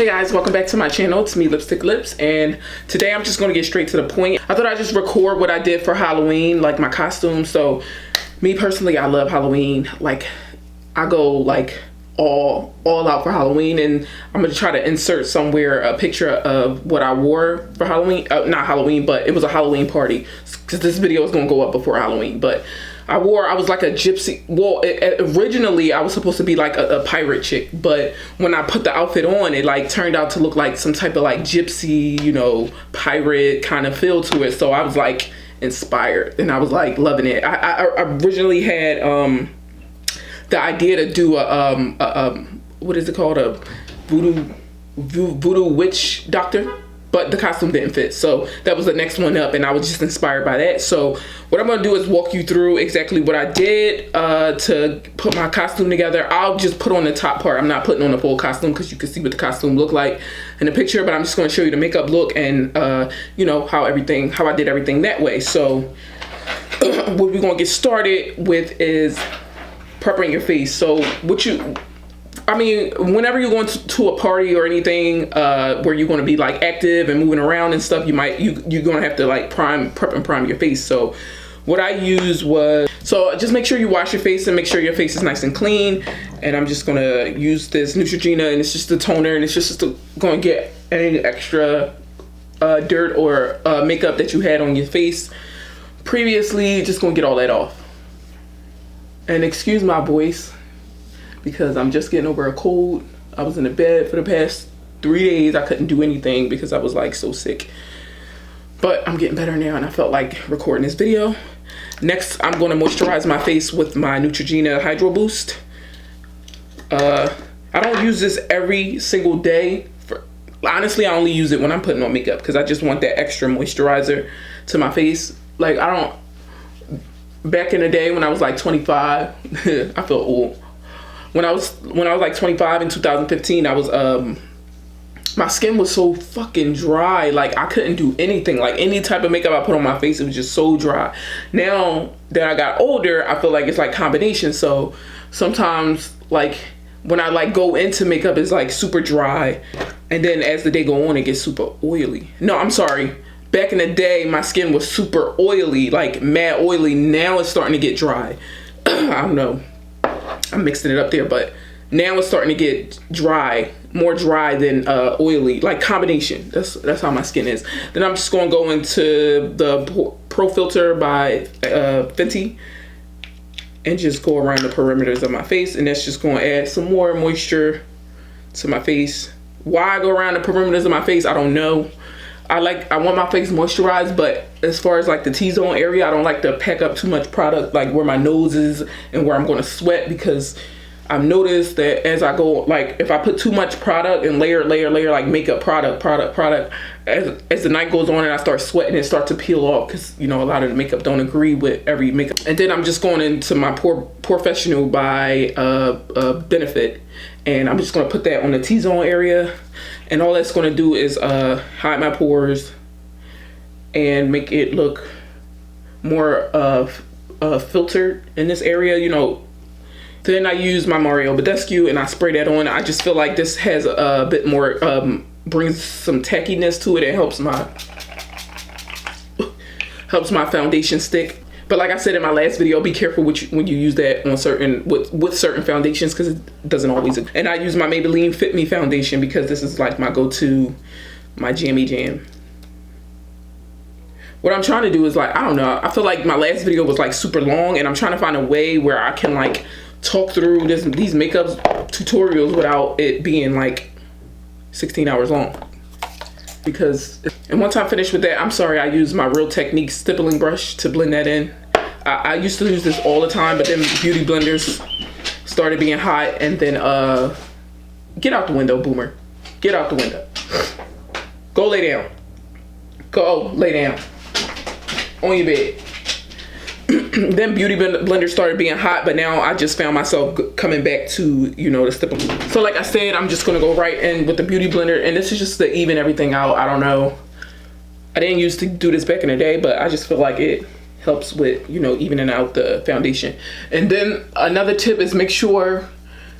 Hey guys, welcome back to my channel. It's me, Lipstick Lips, and today I'm just going to get straight to the point. I thought I'd just record what I did for Halloween, like my costume. So me personally, I love Halloween. Like I go like all out for Halloween, and I'm gonna try to insert somewhere a picture of what I wore for Halloween. Not Halloween, but it was a Halloween party, because this video is gonna go up before Halloween. But I was like a gypsy. Well, originally I was supposed to be like a pirate chick, but when I put the outfit on, it like turned out to look like some type of like gypsy, you know, pirate kind of feel to it. So I was like inspired, and I was like loving it. I originally had the idea to do a what is it called, a voodoo witch doctor, but the costume didn't fit, so that was the next one up, and I was just inspired by that. So what I'm gonna do is walk you through exactly what I did to put my costume together. I'll just put on the top part. I'm not putting on the full costume because you can see what the costume looked like in the picture, but I'm just gonna show you the makeup look and you know, how I did everything that way. So what we're gonna get started with is prepping your face. So whenever you're going to a party or anything where you're going to be like active and moving around and stuff, you're going to have to like prep and prime your face. So what I used was, so just make sure you wash your face and make sure your face is nice and clean. And I'm just going to use this Neutrogena, and it's just a toner, and it's just going to get any extra dirt or makeup that you had on your face previously. Just going to get all that off. And excuse my voice, because I'm just getting over a cold. I was in the bed for the past 3 days. I couldn't do anything because I was like so sick. But I'm getting better now, and I felt like recording this video. Next, I'm going to moisturize my face with my Neutrogena Hydro Boost. I don't use this every single day. Honestly, I only use it when I'm putting on makeup because I just want that extra moisturizer to my face. Like back in the day when I was like 25, I feel old. When I was like 25 in 2015, I was my skin was so fucking dry. Like I couldn't do anything. Like any type of makeup I put on my face, it was just so dry. Now that I got older, I feel like it's like combination. So sometimes like when I like go into makeup, it's like super dry, and then as the day go on, it gets super oily. No, I'm sorry. Back in the day, my skin was super oily, like mad oily. Now it's starting to get dry. I don't know. I'm mixing it up there, but now it's starting to get dry, more dry than oily, like combination. That's how my skin is. Then I'm just going to go into the Pro Filter by Fenty and just go around the perimeters of my face, and that's just going to add some more moisture to my face. Why I go around the perimeters of my face, I don't know. I want my face moisturized, but as far as like the T-zone area, I don't like to pack up too much product like where my nose is and where I'm going to sweat, because I've noticed that as I go, like if I put too much product and layer like makeup product, as the night goes on and I start sweating, it starts to peel off, because you know a lot of the makeup don't agree with every makeup. And then I'm just going into my Professional by Benefit, and I'm just going to put that on the T-zone area. And all that's going to do is hide my pores and make it look more filtered in this area, you know. Then I use my Mario Badescu and I spray that on. I just feel like this has a bit more, brings some tackiness to it. It helps my foundation stick. But like I said in my last video, be careful when you use that on with certain foundations, because it doesn't always. And I use my Maybelline Fit Me foundation because this is like my go-to, my jammy jam. What I'm trying to do is like, I don't know, I feel like my last video was like super long, and I'm trying to find a way where I can like talk through these makeup tutorials without it being like 16 hours long. And once I'm finished with that, I'm sorry, I use my Real Technique stippling brush to blend that in. I used to use this all the time, but then beauty blenders started being hot, and then get out the window, boomer. Get out the window. Go lay down. Go lay down on your bed. Then beauty blenders started being hot, but now I just found myself coming back to, you know, the stippling. So like I said, I'm just gonna go right in with the beauty blender, and this is just to even everything out. I don't know, I didn't used to do this back in the day, but I just feel like it helps with, you know, evening out the foundation. And then another tip is make sure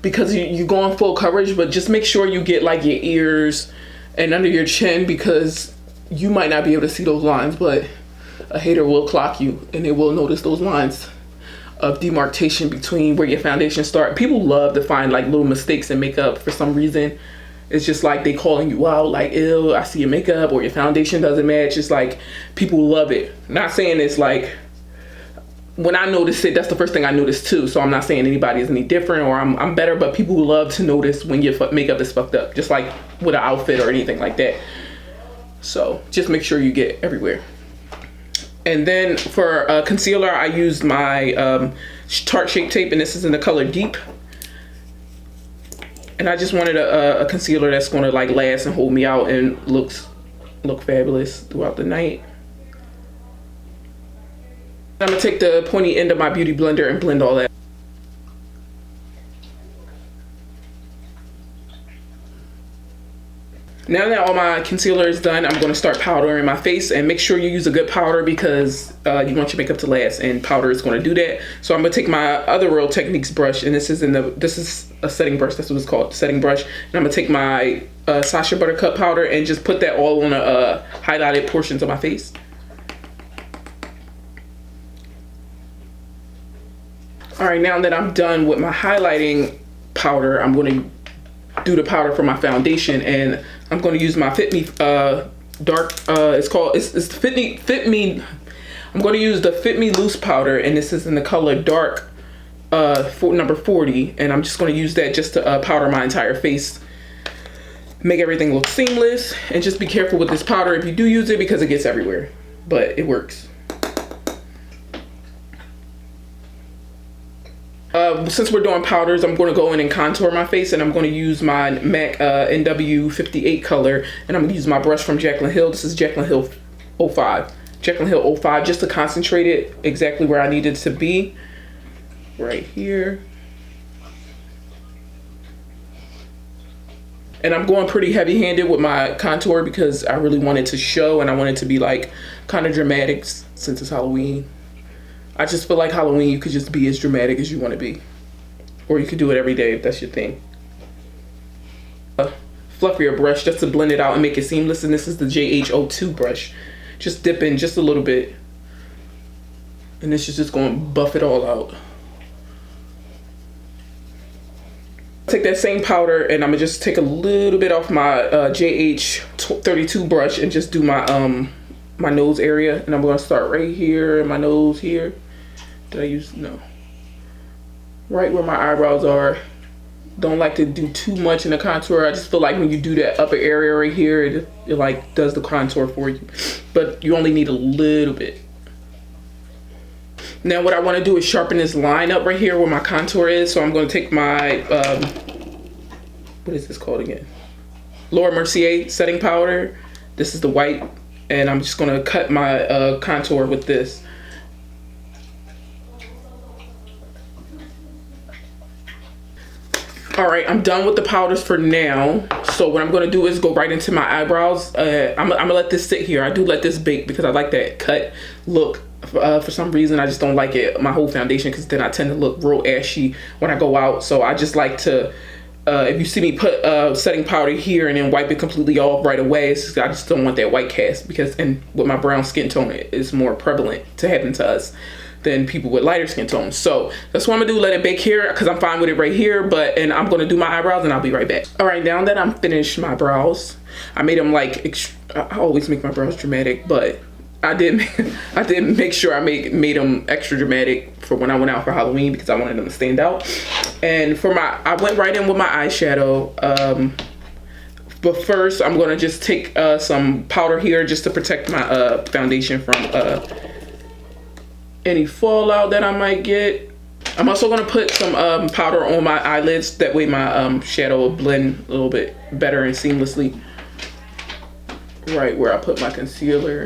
because you're going full coverage, but just make sure you get like your ears and under your chin, because you might not be able to see those lines, but a hater will clock you and they will notice those lines of demarcation between where your foundation start. People love to find like little mistakes in makeup for some reason. It's just like they calling you out, like, ew, I see your makeup, or your foundation doesn't match. It's like people love it. Not saying it's like, when I notice it, that's the first thing I notice too. So I'm not saying anybody is any different or I'm better, but people love to notice when your makeup is fucked up, just like with an outfit or anything like that. So just make sure you get everywhere. And then for concealer, I used my Tarte Shape Tape, and this is in the color Deep. And I just wanted a concealer that's going to like last and hold me out and look fabulous throughout the night. I'm gonna take the pointy end of my beauty blender and blend all that. Now that all my concealer is done, I'm going to start powdering my face, and make sure you use a good powder, because you want your makeup to last, and powder is going to do that. So I'm going to take my other Real Techniques brush, and this is a setting brush. That's what it's called, setting brush. And I'm going to take my Sacha Buttercup powder and just put that all on the highlighted portions of my face. All right, now that I'm done with my highlighting powder, I'm going to do the powder for my foundation, and I'm going to use my Fit Me dark, it's Fit Me. I'm going to use the Fit Me loose powder, and this is in the color dark, number 40, and I'm just going to use that just to powder my entire face, make everything look seamless. And just be careful with this powder if you do use it, because it gets everywhere, but it works. Since we're doing powders, I'm going to go in and contour my face, and I'm going to use my MAC NW58 color, and I'm going to use my brush from Jaclyn Hill. This is Jaclyn Hill 05. Jaclyn Hill 05, just to concentrate it exactly where I need it to be. Right here. And I'm going pretty heavy-handed with my contour, because I really want it to show, and I want it to be like kind of dramatic since it's Halloween. I just feel like Halloween, you could just be as dramatic as you want to be. Or you could do it every day if that's your thing. Fluffier brush just to blend it out and make it seamless. And this is the JH02 brush. Just dip in just a little bit. And this is just going to buff it all out. Take that same powder, and I'm going to just take a little bit off my JH32 brush and just do my my nose area. And I'm going to start right here in my nose here. Did I use, no. Right where my eyebrows are. Don't like to do too much in the contour. I just feel like when you do that upper area right here, it like does the contour for you. But you only need a little bit. Now what I want to do is sharpen this line up right here where my contour is. So I'm going to take my, what is this called again? Laura Mercier setting powder. This is the white. And I'm just going to cut my contour with this. All right, I'm done with the powders for now. So what I'm going to do is go right into my eyebrows. I'm going to let this sit here. I do let this bake because I like that cut look. For some reason, I just don't like it, my whole foundation, because then I tend to look real ashy when I go out. So I just like to, if you see me put setting powder here and then wipe it completely off right away, it's just, I just don't want that white cast, because, and with my brown skin tone, it is more prevalent to happen to us than people with lighter skin tones. So that's what I'm gonna do, let it bake here, because I'm fine with it right here. And I'm gonna do my eyebrows and I'll be right back. All right, now that I'm finished my brows, I made them like, I always make my brows dramatic, but I did make sure I made them extra dramatic for when I went out for Halloween, because I wanted them to stand out. And for I went right in with my eyeshadow. But first I'm gonna just take some powder here just to protect my foundation from any fallout that I might get. I'm also gonna put some powder on my eyelids. That way my shadow will blend a little bit better and seamlessly. Right where I put my concealer.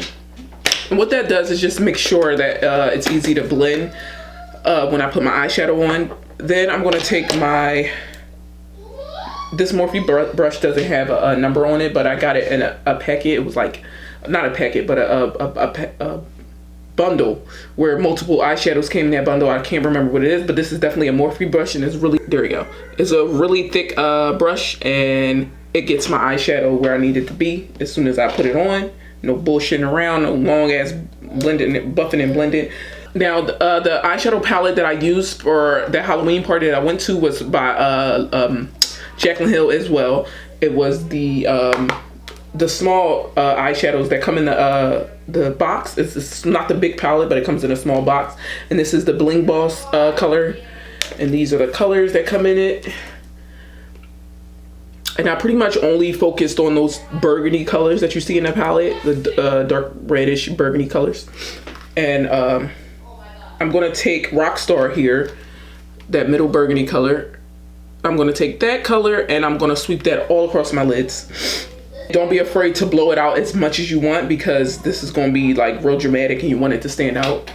And what that does is just make sure that it's easy to blend when I put my eyeshadow on. Then I'm gonna take this Morphe brush doesn't have a number on it, but I got it in a packet. It was like, not a packet, but a bundle where multiple eyeshadows came in that bundle. I can't remember what it is, but this is definitely a Morphe brush, and it's really, there we go. It's a really thick brush, and it gets my eyeshadow where I need it to be as soon as I put it on. No bullshitting around, no long ass blending, buffing and blending. Now the eyeshadow palette that I used for the Halloween party that I went to was by Jaclyn Hill as well. It was the small eyeshadows that come in the box. It's not the big palette, but it comes in a small box. And this is the Bling Boss color, and these are the colors that come in it. And I pretty much only focused on those burgundy colors that you see in the palette, the dark reddish burgundy colors. And I'm gonna take Rockstar here, that middle burgundy color. I'm gonna take that color and I'm gonna sweep that all across my lids. Don't be afraid to blow it out as much as you want, because this is gonna be like real dramatic and you want it to stand out.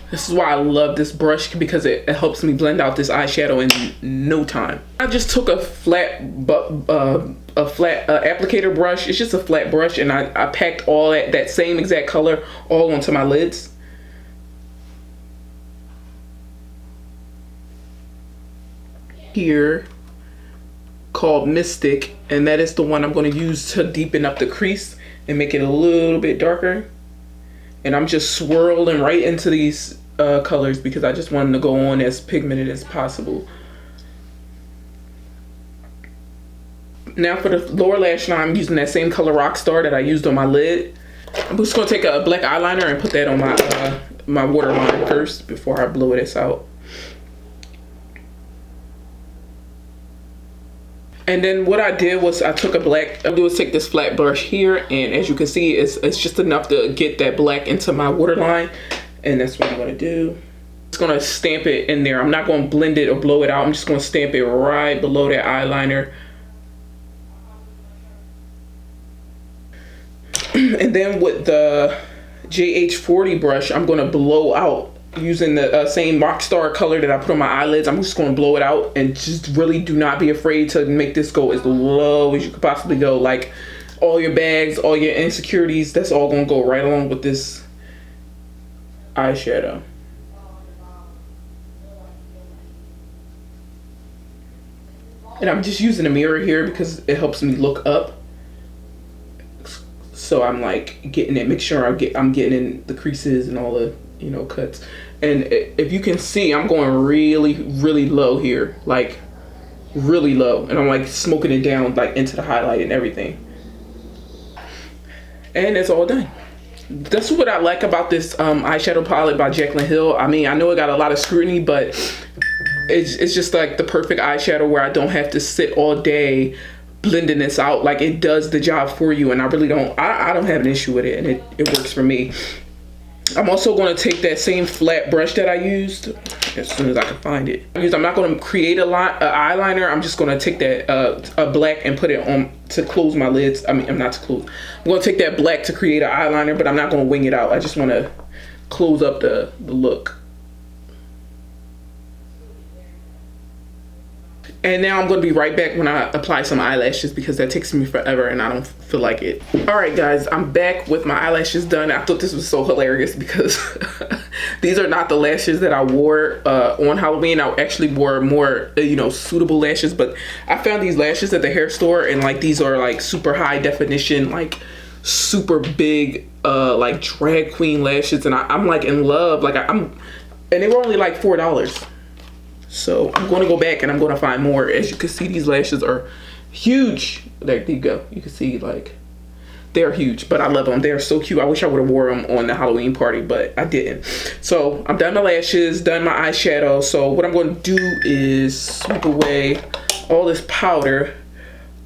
This is why I love this brush, because it helps me blend out this eyeshadow in no time. I just took a flat applicator brush. It's just a flat brush, and I packed all that same exact color all onto my lids. Here, called Mystic, and that is the one I'm going to use to deepen up the crease and make it a little bit darker. And I'm just swirling right into these colors because I just want them to go on as pigmented as possible. Now for the lower lash line, I'm using that same color Rockstar that I used on my lid. I'm just going to take a black eyeliner and put that on my my waterline first before I blow this out. And then what I did was I took take this flat brush here, and as you can see, it's just enough to get that black into my waterline, and that's what I'm gonna do. Just gonna stamp it in there. I'm not gonna blend it or blow it out. I'm just gonna stamp it right below that eyeliner. And then with the JH40 brush, I'm gonna blow out using the same Rockstar color that I put on my eyelids. I'm just going to blow it out, and just really do not be afraid to make this go as low as you could possibly go. Like all your bags, all your insecurities, that's all going to go right along with this eyeshadow. And I'm just using a mirror here because it helps me look up. So I'm like getting it, make sure I'm getting in the creases and all the, you know, cuts. And if you can see, I'm going really low here, like really low, and I'm like smoking it down like into the highlight and everything. And it's all done. That's what I like about this eyeshadow palette by Jaclyn Hill. I mean, I know it got a lot of scrutiny, but it's just like the perfect eyeshadow where I don't have to sit all day blending this out. Like, it does the job for you, and I really don't have an issue with it, and it works for me. I'm also going to take that same flat brush that I used as soon as I can find it. I'm not going to create an eyeliner. I'm just going to take that a black and put it on to close my lids. I mean, I'm not to close. I'm going to take that black to create an eyeliner, but I'm not going to wing it out. I just want to close up the look. And now I'm going to be right back when I apply some eyelashes, because that takes me forever and I don't feel like it. All right, guys, I'm back with my eyelashes done. I thought this was so hilarious because these are not the lashes that I wore on Halloween. I actually wore more, you know, suitable lashes, but I found these lashes at the hair store, and like these are like super high definition, like super big, like drag queen lashes, and I'm like in love. Like and they were only like $4. So I'm going to go back and I'm going to find more. As you can see, these lashes are huge. There you go. You can see, like, they're huge, but I love them. They're so cute. I wish I would have wore them on the Halloween party, but I didn't. So I'm done my lashes, done my eyeshadow. So what I'm going to do is sweep away all this powder,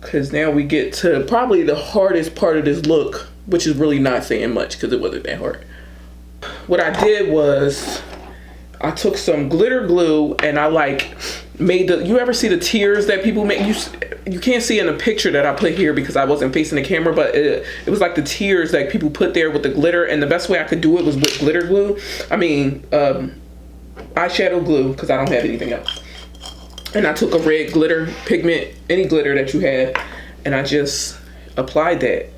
because now we get to probably the hardest part of this look, which is really not saying much because it wasn't that hard. What I did was I took some glitter glue and I like made you ever see the tears that people make? You can't see in the picture that I put here because I wasn't facing the camera, but it was like the tears that people put there with the glitter, and the best way I could do it was with glitter glue. I mean, eyeshadow glue, because I don't have anything else. And I took a red glitter pigment, any glitter that you have, and I just applied that.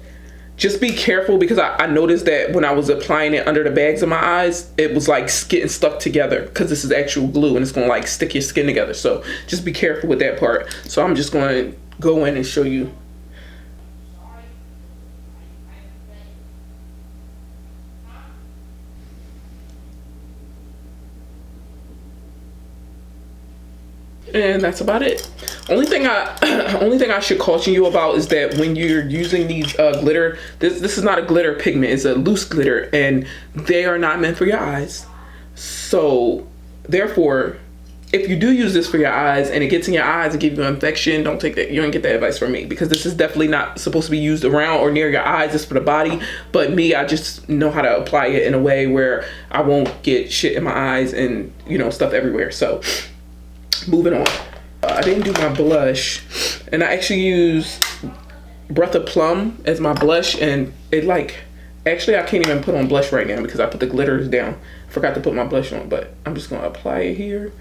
Just be careful, because I noticed that when I was applying it under the bags of my eyes, it was like getting stuck together, because this is actual glue and it's gonna like stick your skin together. So just be careful with that part. So I'm just gonna go in and show you. And that's about it. Only thing I should caution you about is that when you're using these glitter, this is not a glitter pigment, it's a loose glitter, and they are not meant for your eyes. So therefore, if you do use this for your eyes and it gets in your eyes and gives you an infection, don't take that. You don't get that advice from me, because this is definitely not supposed to be used around or near your eyes. It's for the body. But me, I just know how to apply it in a way where I won't get shit in my eyes and, you know, stuff everywhere. So moving on. I didn't do my blush, and I actually used Breath of Plum as my blush, and it like, actually I can't even put on blush right now because I put the glitters down. I forgot to put my blush on, but I'm just gonna apply it here.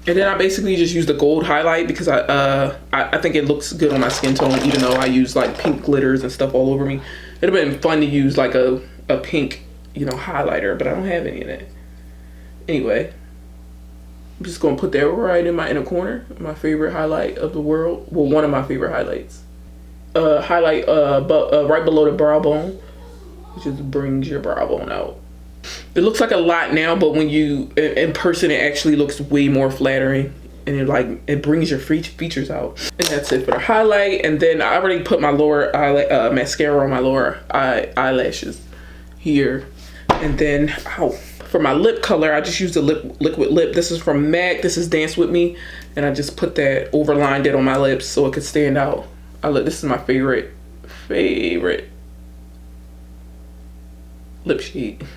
And then I basically just use the gold highlight because I think it looks good on my skin tone, even though I use like pink glitters and stuff all over me. It'd have been fun to use like a pink, you know, highlighter, but I don't have any of that. Anyway, I'm just gonna put that right in my inner corner. My favorite highlight of the world. Well, one of my favorite highlights. Highlight right below the brow bone, which just brings your brow bone out. It looks like a lot now, but when you in person, it actually looks way more flattering, and it brings your features out. And that's it for the highlight. And then I already put my lower mascara on my lower eyelashes here. And then for my lip color, I just used a liquid lip. This is from MAC. This is Dance With Me, and I just put that, overlined it on my lips so it could stand out. This is my favorite lip shade.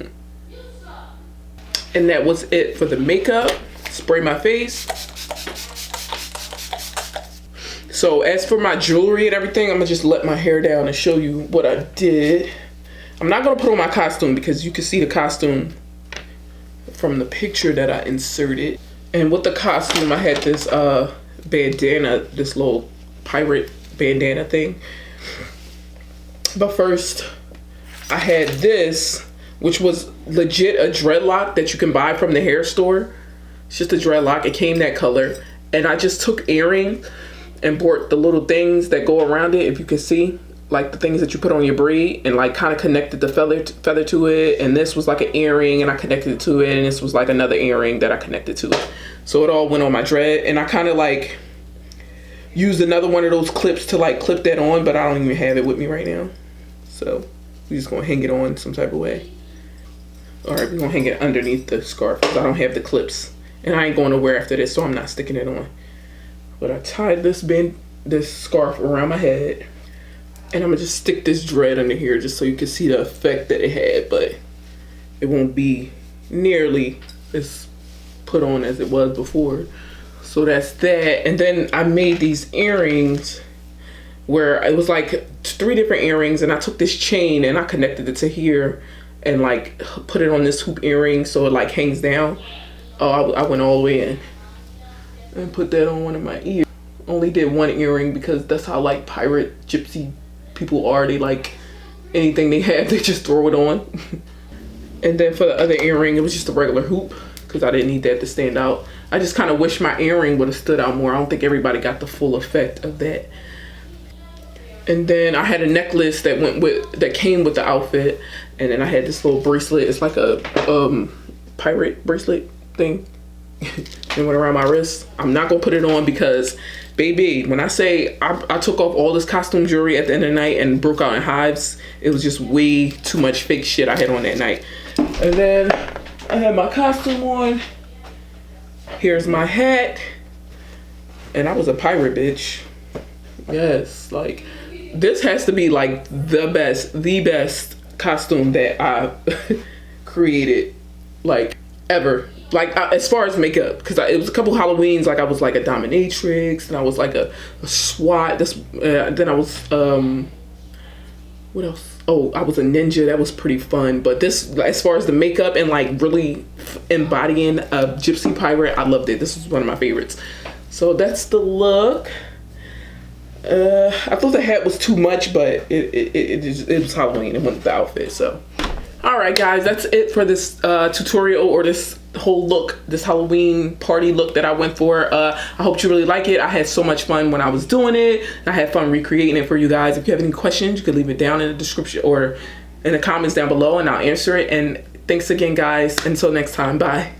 And that was it for the makeup. Spray my face. So as for my jewelry and everything, I'm gonna just let my hair down and show you what I did. I'm not gonna put on my costume because you can see the costume from the picture that I inserted. And with the costume, I had this bandana, this little pirate bandana thing. But first, I had this, which was legit a dreadlock that you can buy from the hair store. It's just a dreadlock. It came that color. And I just took earring and bought the little things that go around it, if you can see, like the things that you put on your braid, and like kind of connected the feather to it. And this was like an earring, and I connected it to it, and this was like another earring that I connected to it. So it all went on my dread, and I kind of like used another one of those clips to like clip that on, but I don't even have it with me right now. So we're just gonna hang it on some type of way. All right, we're gonna hang it underneath the scarf because I don't have the clips, and I ain't going to wear after this, so I'm not sticking it on. But I tied this scarf around my head, and I'm gonna just stick this dread under here just so you can see the effect that it had, but it won't be nearly as put on as it was before. So that's that. And then I made these earrings where it was like 3 different earrings, and I took this chain and I connected it to here and like put it on this hoop earring so it like hangs down. Oh, I went all the way in and put that on one of my ears. Only did one earring because that's how like pirate gypsy people are. They like anything they have, they just throw it on. And then for the other earring, it was just a regular hoop because I didn't need that to stand out. I just kind of wish my earring would have stood out more. I don't think everybody got the full effect of that. And then I had a necklace that came with the outfit, and then I had this little bracelet. It's like a pirate bracelet thing. It went around my wrist. I'm not gonna put it on because, baby, when I say I took off all this costume jewelry at the end of the night and broke out in hives, it was just way too much fake shit I had on that night. And then I had my costume on. Here's my hat. And I was a pirate, bitch. Yes, like, this has to be like the best costume that I created, like, ever. Like, as far as makeup, because it was a couple Halloweens, like I was like a dominatrix, and I was like a SWAT. Then I was what else? oh, I was a ninja. That was pretty fun. But this, as far as the makeup and like really embodying a gypsy pirate, I loved it. This was one of my favorites. So that's the look. I thought the hat was too much, but it was Halloween. It went with the outfit. So, all right, guys, that's it for this tutorial, or this whole look, this Halloween party look that I went for. I hope you really like it. I had so much fun when I was doing it. I had fun recreating it for you guys. If you have any questions, you can leave it down in the description or in the comments down below, and I'll answer it. And thanks again, guys. Until next time, bye.